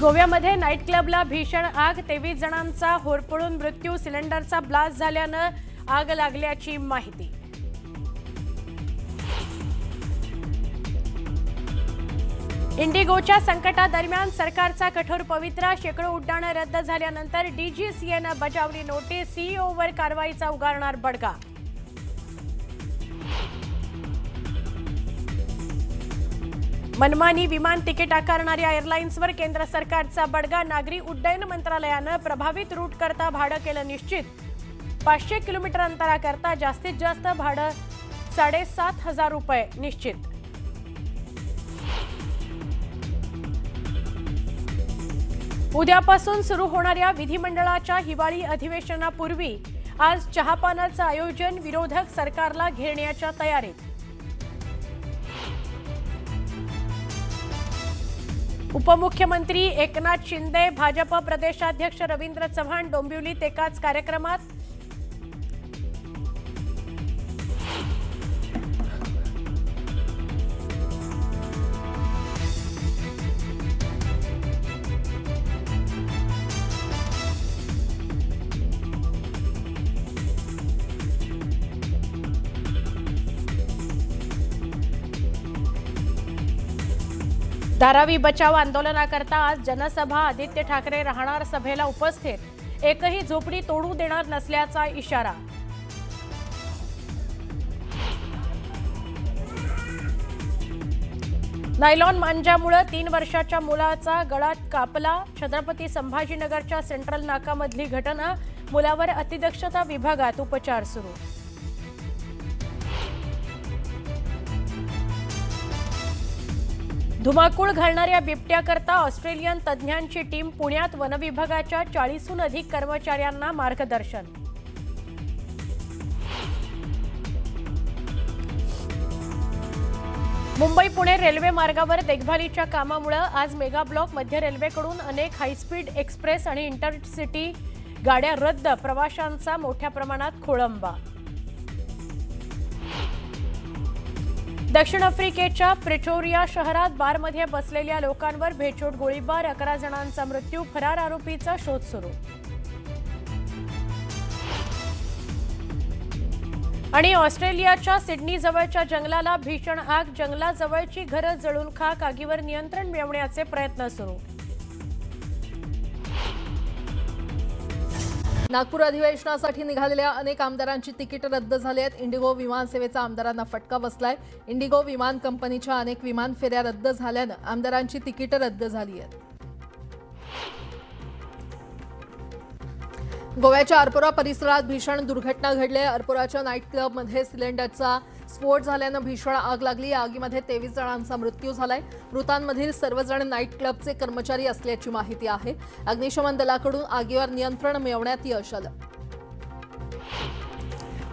गोव्यामध्ये नाईट क्लबला भीषण आग, 23 जणांचा होरपळून मृत्यू, सिलेंडरचा ब्लास्ट झाल्यानं आग लागल्याची माहिती। इंडिगोच्या संकटादरम्यान सरकारचा कठोर पवित्रा, शेकडो उड्डाणं रद्द झाल्यानंतर डीजीसीएनं बजावली नोटीस, सीईओवर कारवाईचा उगारणार बडगा। मनमानी विमान तिकीट आकारणाऱ्या एअरलाइन्सवर केंद्र सरकारचा बडगा, नागरी उड्डयन मंत्रालयानं प्रभावित रूट करता भाडं केलं निश्चित। 500 किलोमीटर अंतराकरता जास्तीत जास्त भाडं 7,500 रुपये निश्चित। उद्यापासून सुरू होणाऱ्या विधिमंडळाच्या हिवाळी अधिवेशनापूर्वी आज चहापानाचं आयोजन, विरोधक सरकारला घेरण्याच्या तयारीत। उपमुख्यमंत्री एकनाथ शिंदे, भाजप प्रदेशाध्यक्ष रवींद्र चव्हाण डोंबिवलीत एकाच कार्यक्रमात। धारावी बचाव आंदोलनाकरता आज जनसभा, आदित्य ठाकरे राहणार सभेला उपस्थित, एकही झोपडी तोडू देणार नसल्याचा इशारा। नायलॉन मांजामुळे 3 वर्षाच्या मुलाचा गळा कापला, छत्रपती संभाजीनगरच्या सेंट्रल नाकामधली घटना, मुलावर अतिदक्षता विभागात उपचार सुरू। धुमाकूळ घालणाऱ्या बिबट्याकरता ऑस्ट्रेलियन तज्ज्ञांची टीम पुण्यात, वनविभागाच्या 40हून अधिक कर्मचाऱ्यांना मार्गदर्शन। मुंबई पुणे रेल्वे मार्गावर देखभालीच्या कामामुळे आज मेगा ब्लॉक, मध्य रेल्वेकडून अनेक हायस्पीड एक्सप्रेस आणि इंटरसिटी गाड्या रद्द, प्रवाशांचा मोठ्या प्रमाणात खोळंबा। दक्षिण आफ्रिकेच्या प्रिटोरिया शहरात बारमध्ये बसलेल्या लोकांवर भेटोट गोळीबार, 11 जणांचा मृत्यू, फरार आरोपीचा शोध सुरू। आणि ऑस्ट्रेलियाच्या सिडनी जवळच्या जंगलाला भीषण आग, जंगलाजवळची घरं जळून खाक, आगीवर नियंत्रण मिळवण्याचे प्रयत्न सुरू। नागपूर अधिवेशनासाठी निघालेल्या अनेक आमदारांची तिकीट रद्द झाली आहेत। इंडिगो विमान सेवेचा आमदारांना फटका बसलाय। इंडिगो विमान कंपनीच्या अनेक विमान फेऱ्या रद्द झाल्यानं आमदारांची तिकीट रद्द झाली आहेत। गोव्याच्या अर्पोरा परिसरात भीषण दुर्घटना घडली आहे। अर्पोराच्या नाईट क्लबमध्ये सिलेंडरचा स्फोट झाल्यानं भीषण आग लागली। या आगीमध्ये 23 जणांचा मृत्यू झालाय। मृतांमधील सर्वजण नाईट क्लबचे कर्मचारी असल्याची माहिती आहे। अग्निशमन दलाकडून आगीवर नियंत्रण मिळवण्यात यश आलं।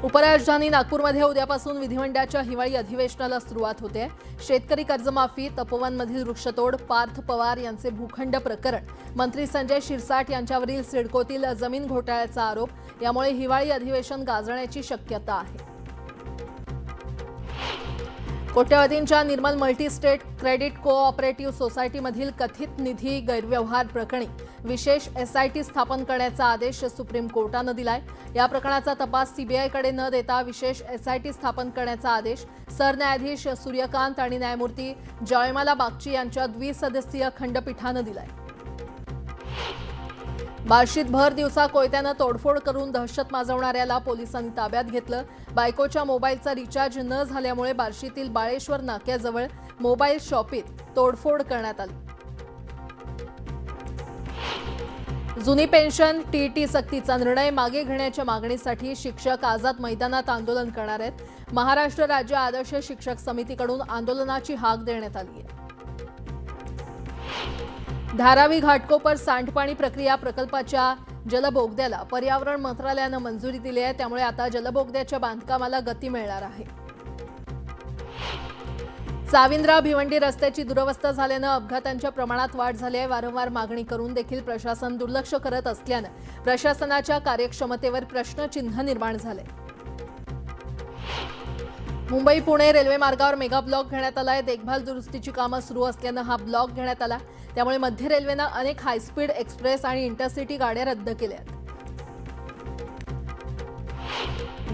उपराजधानी नागपूरमध्ये उद्यापासून विधिमंडळाच्या हिवाळी अधिवेशनाला सुरुवात होते। शेतकरी कर्जमाफी, तपोवनमधील वृक्षतोड, पार्थ पवार यांचे भूखंड प्रकरण, मंत्री संजय शिरसाट यांच्यावरील सिडकोतील जमीन घोटाळ्याचा आरोप, यामुळे हिवाळी अधिवेशन गाजण्याची शक्यता आहे। कोट्यवधींच्या निर्मल मल्टीस्टेट क्रेडिट कोऑपरेटिव्ह सोसायटीमधील कथित निधी गैरव्यवहार प्रकरणी विशेष एसआयटी स्थापन करण्याचा आदेश सुप्रीम कोर्टानं दिलाय। या प्रकरणाचा तपास सीबीआयकडे न देता विशेष एसआयटी स्थापन करण्याचा आदेश सरन्यायाधीश सूर्यकांत आणि न्यायमूर्ती जयमाला बागची यांच्या द्विसदस्यीय खंडपीठानं दिलाय। बार्शीत भर दिवसा कोयत्यानं तोडफोड करून दहशत माजवणाऱ्याला पोलिसांनी ताब्यात घेतलं। बायकोच्या मोबाईलचा रिचार्ज न झाल्यामुळे बार्शीतील बाळेश्वर नाक्याजवळ मोबाईल शॉपीत तोडफोड करण्यात आली। जुनी पेन्शन टीईटी सक्तीचा निर्णय मागे घेण्याच्या मागणीसाठी शिक्षक आझाद मैदानात आंदोलन करणार आहेत। महाराष्ट्र राज्य आदर्श शिक्षक समितीकडून आंदोलनाची हाक देण्यात आली आहे। धारावी घाटकोपर सांडपाणी प्रक्रिया प्रकल्पाच्या जलबोगद्याला पर्यावरण मंत्रालयानं मंजुरी दिली आहे। त्यामुळे आता जलबोगद्याच्या बांधकामाला गती मिळणार आहे। साविंद्रा भिवंडी रस्त्याची दुरवस्था झाल्यानं अपघातांच्या प्रमाणात वाढ झाली आहे। वारंवार मागणी करून देखील प्रशासन दुर्लक्ष करत असल्यानं प्रशासनाच्या कार्यक्षमतेवर प्रश्नचिन्ह निर्माण झाले। मुंबई पुणे रेल्वे मार्गावर मेगा ब्लॉक घेण्यात आलाय. देखभाल दुरुस्तीची कामं सुरू असल्यानं हा ब्लॉक घेण्यात आला. त्यामुळे मध्य रेल्वेनं अनेक हायस्पीड एक्सप्रेस आणि इंटरसिटी गाड्या रद्द केल्या आहेत.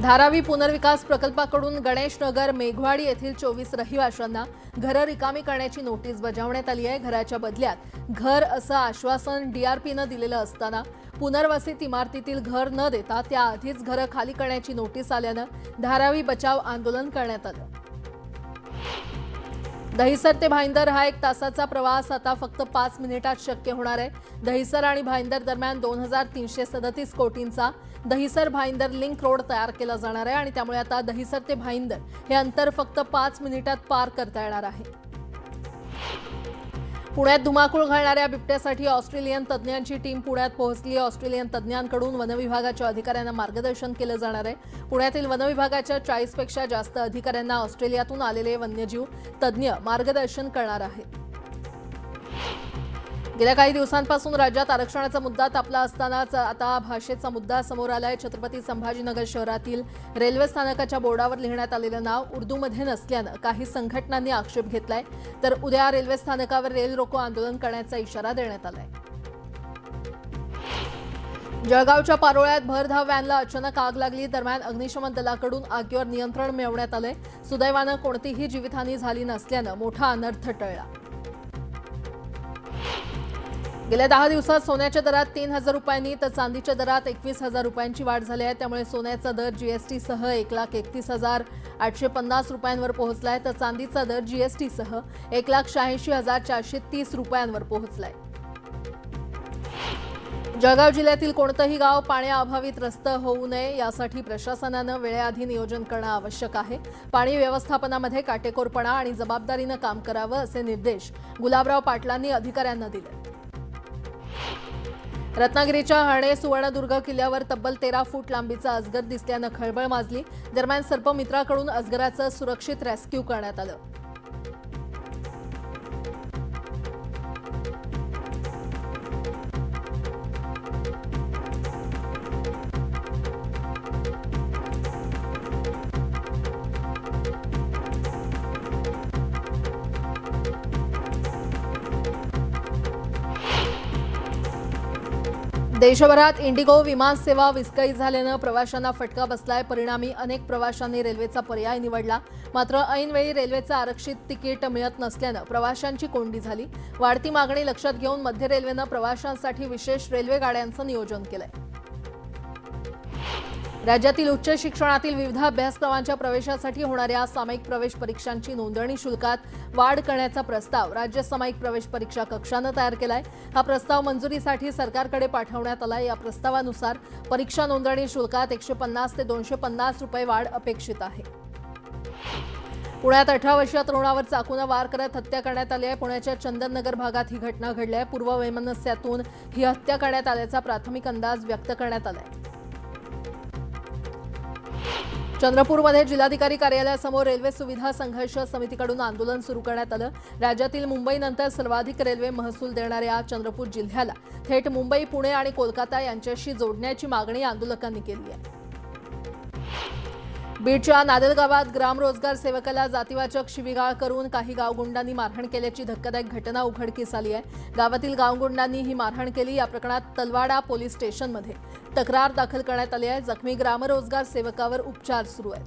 धारावी पुनर्विकास प्रकल्पाकडून गणेश नगर मेघवाडी येथील 24 रहिवाशांना घरं रिकामी करण्याची नोटीस बजावण्यात आली आहे. घराच्या बदल्यात घर असं आश्वासन डीआरपीनं दिलेलं असताना पुनर्वसित इमारतीतील घर न देता त्याआधीच घरं खाली करण्याची नोटीस आल्यानं धारावी बचाव आंदोलन करण्यात आलं. दहिसर ते भाईंदर हा 1 तासाचा प्रवास आता फक्त 5 मिनिटात शक्य होणार आहे. दहिसर आणि भाईंदर दरम्यान 2337 कोटींचा दहिसर भाईंदर लिंक रोड तयार केला जाणार आहे आणि त्यामुळे आता दहिसर ते भाईंदर हे अंतर फक्त 5 मिनिटात पार करता येणार आहे. पुण्यात धुमाकूळ घालणाऱ्या बिबट्यासाठी ऑस्ट्रेलियन तज्ज्ञांची टीम पुण्यात पोहोचली. ऑस्ट्रेलियन तज्ज्ञांकडून वनविभागाच्या अधिकाऱ्यांना मार्गदर्शन केलं जाणार आहे. पुण्यातील वनविभागाच्या 40 पेक्षा जास्त अधिकाऱ्यांना ऑस्ट्रेलियातून आलेले वन्यजीव तज्ज्ञ मार्गदर्शन करणार आहेत. गेल्या काही दिवसांपासून राज्यात आरक्षणाचा मुद्दा तापला असतानाच आता भाषेचा मुद्दा समोर आलाय. छत्रपती संभाजीनगर शहरातील रेल्वे स्थानकाच्या बोर्डावर लिहिण्यात आलेलं नाव उर्दूमध्ये नसल्यानं काही संघटनांनी आक्षेप घेतलाय. तर उद्या रेल्वे स्थानकावर रेल रोको आंदोलन करण्याचा इशारा देण्यात आलाय. जळगावच्या पारोळ्यात भरधाव व्हॅनला अचानक आग लागली. दरम्यान अग्निशमन दलाकडून आगीवर नियंत्रण मिळवण्यात आलंय. सुदैवानं कोणतीही जीवितहानी झाली नसल्यानं मोठा अनर्थ टळला. गेल्या 10 दिवसात सोन्याच्या दरात 3,000 रुपयांनी तर चांदीच्या दरात 21,000 रुपयांची वाढ झाली आहे. त्यामुळे सोन्याचा दर जीएसटीसह 1,31,850 रुपयांवर पोहोचलाय तर चांदीचा दर जीएसटीसह 1,86,430 रुपयांवर पोहोचलाय. जळगाव जिल्ह्यातील कोणतंही गाव पाण्याअभावी त्रस्त होऊ नये यासाठी प्रशासनानं वेळेआधी नियोजन करणं आवश्यक आहे. पाणी व्यवस्थापनामध्ये काटेकोरपणा आणि जबाबदारीनं काम करावं असे निर्देश गुलाबराव पाटलांनी अधिकाऱ्यांना दिले. रत्नागिरीच्या हर्णे सुवर्णदुर्ग किल्ल्यावर तब्बल 13 फूट लांबीचा अजगर दिसल्यानं खळबळ माजली. दरम्यान सर्पमित्राकडून अजगराचं सुरक्षित रेस्क्यू करण्यात आलं. देशभरात इंडिगो विमान सेवा विस्कळीत झाल्यानं प्रवाशांना फटका बसलाय. परिणामी अनेक प्रवाशांनी रेल्वेचा पर्याय निवडला. मात्र ऐनवेळी रेल्वेचं आरक्षित तिकीट मिळत नसल्यानं प्रवाशांची कोंडी झाली. वाढती मागणी लक्षात घेऊन मध्य रेल्वेनं प्रवाशांसाठी विशेष रेल्वे गाड्यांचं नियोजन केलंय. राज्यातील उच्च शिक्षणातील विविध अभ्यासक्रमांच्या प्रवेशासाठी होणाऱ्या सामायिक प्रवेश परीक्षांची नोंदणी शुल्कात वाढ करण्याचा प्रस्ताव राज्य सामायिक प्रवेश परीक्षा कक्षानं तयार केलाय. हा प्रस्ताव मंजुरीसाठी सरकारकडे पाठवण्यात आलाय. या प्रस्तावानुसार परीक्षा नोंदणी शुल्कात 150 ते 250 रुपये वाढ अपेक्षित आहे. पुण्यात 18 वर्षीय तरुणावर चाकूनं वार करत हत्या करण्यात आली आहे. पुण्याच्या चंदननगर भागात ही घटना घडली आहे. पूर्व वैमनस्यातून ही हत्या करण्यात आल्याचा प्राथमिक अंदाज व्यक्त करण्यात आलाय. चंद्रपूरमध्ये जिल्हाधिकारी कार्यालयासमोर रेल्वे सुविधा संघर्ष समितीकडून आंदोलन सुरू करण्यात आलं. राज्यातील मुंबईनंतर सर्वाधिक रेल्वे महसूल देणाऱ्या चंद्रपूर जिल्ह्याला थेट मुंबई, पुणे आणि कोलकाता यांच्याशी जोडण्याची मागणी आंदोलकांनी केली आहे. बीडच्या नादेल गावात ग्रामरोजगार सेवकाला जातीवाचक शिवीगाळ करून काही गावगुंडांनी मारहाण केल्याची धक्कादायक घटना उघडकीस आली आहे. गावातील गावगुंडांनी ही मारहाण केली. या प्रकरणात तलवाडा पोलीस स्टेशनमध्ये तक्रार दाखल करण्यात आली आहे. जखमी ग्रामरोजगार सेवकावर उपचार सुरू आहेत.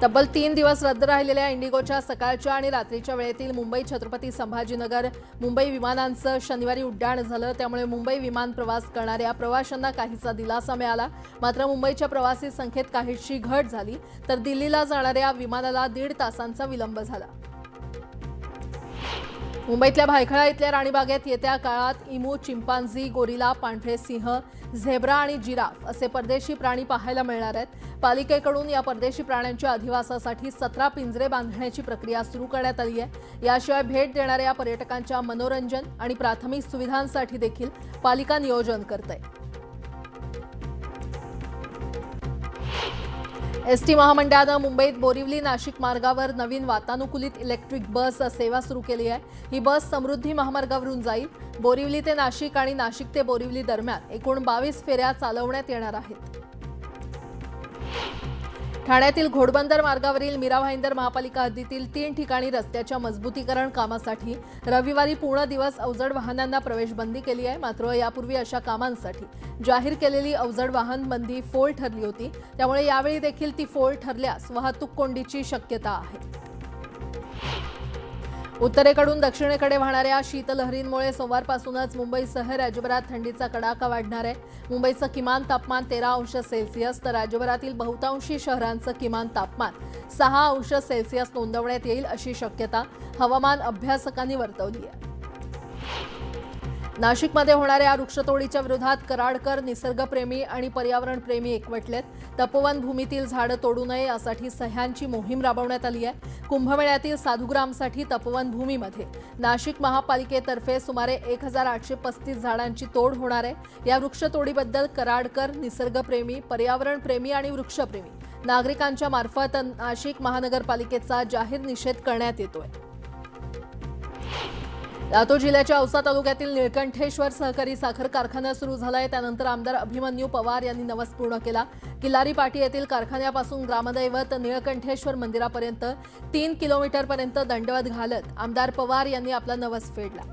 तब्बल 3 दिवस रद्द राहिलेल्या इंडिगोच्या सकाळच्या आणि रात्रीच्या वेळेतील मुंबई छत्रपती संभाजीनगर मुंबई विमानांचं शनिवारी उड्डाण झालं. त्यामुळे मुंबई विमान प्रवास करणाऱ्या प्रवाशांना काहीसा दिलासा मिळाला. मात्र मुंबईच्या प्रवासी संख्येत काहीशी घट झाली तर दिल्लीला जाणाऱ्या विमानाला 1.5 तासांचा विलंब झाला. मुंबईतल्या भायखळा इथल्या राणीबागेत येत्या काळात इमू, चिंपांझी, गोरिला, पांढरे सिंह, झेब्रा आणि जिराफ असे परदेशी प्राणी पाहायला मिळणार आहेत. पालिकेकडून या परदेशी प्राण्यांच्या अधिवासासाठी 17 पिंजरे बांधण्याची प्रक्रिया सुरू करण्यात आली आहे. याशिवाय भेट देणाऱ्या पर्यटकांच्या मनोरंजन आणि प्राथमिक सुविधांसाठी देखील पालिका नियोजन करते. एसटी महामंडळानं मुंबईत बोरिवली नाशिक मार्गावर नवीन वातानुकूलित इलेक्ट्रिक बस सेवा सुरू केली आहे. ही बस समृद्धी महामार्गावरून जाईल. बोरिवली ते नाशिक आणि नाशिक ते बोरिवली दरम्यान एकूण 22 फेऱ्या चालवण्यात येणार आहेत. ठाण्यातील घोडबंदर मार्गावरील मीरा भाईंदर महापालिका हद्दीतील 3 ठिकाणी रस्त्याच्या मजबूतीकरण कामासाठी रविवारी पूर्ण दिवस अवजड वाहनांना प्रवेश बंदी केली आहे. मात्र यापूर्वी अशा कामांसाठी जाहीर केलेली अवजड वाहन बंदी फोल ठरली होती. त्यामुळे यावेळी देखील ती फोल ठरल्यास वाहतूक कोंडीची शक्यता आहे. उत्तरेकडून दक्षिणेकडे वाहणाऱ्या शीतलहरींमुळे सोमवारपासूनच मुंबईसह राज्यभरात थंडीचा कडाका वाढणार आहे. मुंबईचं किमान तापमान 13 अंश सेल्सिअस तर राज्यभरातील बहुतांशी शहरांचं किमान तापमान 6 अंश सेल्सिअस नोंदवण्यात येईल अशी शक्यता हवामान अभ्यासकांनी वर्तवली आहे. नाशिकमध्ये होणाऱ्या वृक्षतोडीच्या विरोधात कराडकर निसर्गप्रेमी आणि पर्यावरणप्रेमी एकवटलेत. तपोवन भूमीतील झाडं तोडू नये यासाठी सह्यांची मोहीम राबवण्यात आली आहे. कुंभमेळ्यातील साधुग्रामसाठी तपोवन भूमीमध्ये नाशिक महापालिकेतर्फे सुमारे 1835 झाडांची तोड होणार आहे. या वृक्षतोडीबद्दल कराडकर निसर्गप्रेमी, पर्यावरणप्रेमी आणि वृक्षप्रेमी नागरिकांच्या मार्फत नाशिक महानगरपालिकेचा जाहीर निषेध करण्यात येतोय. लातूर जिल्ह्याच्या औसा तालुक्यातील निळकंठेश्वर सहकारी साखर कारखाना सुरू झालाय. त्यानंतर आमदार अभिमन्यू पवार यांनी नवस पूर्ण केला. किल्लारी पाटी येथील कारखान्यापासून ग्रामदैवत निळकंठेश्वर मंदिरापर्यंत 3 किलोमीटरपर्यंत दंडवत घालत आमदार पवार यांनी आपला नवस फेडला.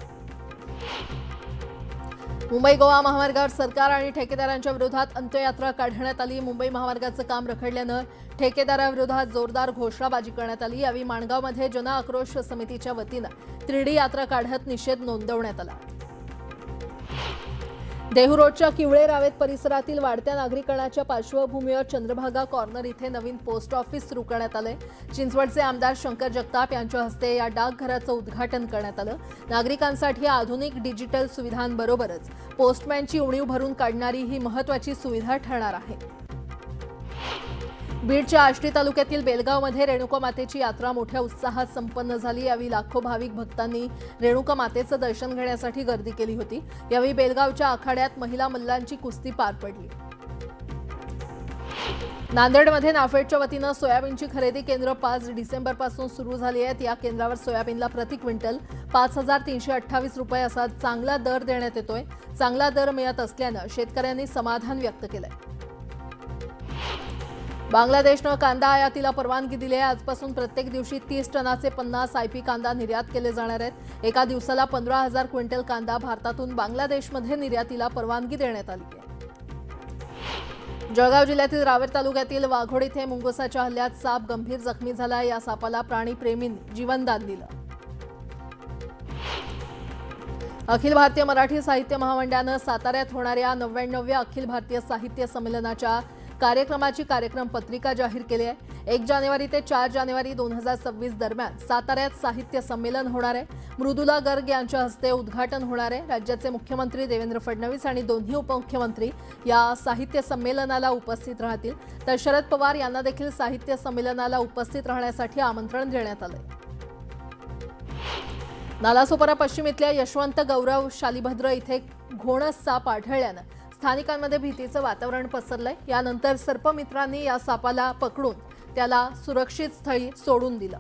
मुंबई गोवा महामार्गावर सरकार आणि ठेकेदारांच्या विरोधात अंत्ययात्रा काढण्यात आली. मुंबई महामार्गाचं काम रखडल्यानं ठेकेदाराविरोधात जोरदार घोषणाबाजी करण्यात आली. यावेळी माणगावमध्ये जन आक्रोश समितीच्या वतीनं 3D यात्रा काढत निषेध नोंदवण्यात आला. देहू रोडच्या किवळे रावेत परिसरातील वाढत्या नागरीकरणाच्या पार्श्वभूमीवर चंद्रभागा कॉर्नर इथे नवीन पोस्ट ऑफिस सुरू करण्यात आलंय. चिंचवडचे आमदार शंकर जगताप यांच्या हस्ते या डाकघराचं उद्घाटन करण्यात आलं. नागरिकांसाठी आधुनिक डिजिटल सुविधांबरोबरच पोस्टमॅनची उणीव भरून काढणारी ही महत्त्वाची सुविधा ठरणार आहे. बीडच्या आष्टी तालुक्यातील बेलगावमध्ये रेणुका मातेची यात्रा मोठ्या उत्साहात संपन्न झाली. यावेळी लाखो भाविक भक्तांनी रेणुका मातेचं दर्शन घेण्यासाठी गर्दी केली होती. यावेळी बेलगावच्या आखाड्यात महिला मल्लांची कुस्ती पार पडली. नांदेडमध्ये नाफेडच्या वतीनं सोयाबीनची खरेदी केंद्र 5 डिसेंबरपासून सुरू झाली आहेत. या केंद्रावर सोयाबीनला प्रति क्विंटल 5,328 रुपये असा चांगला दर देण्यात येतोय. चांगला दर मिळत असल्यानं शेतकऱ्यांनी समाधान व्यक्त केलंय. बांगलादेशनं कांदा आयातीला परवानगी दिली आहे. आजपासून प्रत्येक दिवशी 30 टनाचे 50 IP कांदा निर्यात केले जाणार आहेत. एका दिवसाला 15,000 क्विंटल कांदा भारतातून बांगलादेशमध्ये निर्यातीला परवानगी देण्यात आली आहे. जळगाव जिल्ह्यातील रावेर तालुक्यातील वाघोड इथे मुंगसाच्या हल्ल्यात साप गंभीर जखमी झाला. या सापाला प्राणीप्रेमींनी जीवनदान दिलं. अखिल भारतीय मराठी साहित्य महामंडळानं साताऱ्यात होणाऱ्या 99व्या अखिल भारतीय साहित्य संमेलनाच्या कार्यक्रमाची कार्यक्रम पत्रिका जाहीर केली आहे. 1 जानेवारी ते 4 जानेवारी 2026 दरम्यान साताऱ्यात साहित्य संमेलन होणार आहे. मृदुला गर्ग यांच्या हस्ते उद्घाटन होणार आहे. राज्याचे मुख्यमंत्री देवेंद्र फडणवीस आणि दोन्ही उपमुख्यमंत्री या साहित्य संमेलनाला उपस्थित राहतील. तर शरद पवार यांना देखील साहित्य संमेलनाला उपस्थित राहण्यासाठी आमंत्रण देण्यात आले. नालासोपारा पश्चिम इथल्या यशवंत गौरव शालिभद्र इथे घोणस साप आढळल्यानं स्थानिकांमध्ये भीतीचं वातावरण पसरलंय. यानंतर सर्पमित्रांनी या सापाला पकडून त्याला सुरक्षित स्थळी सोडून दिलं.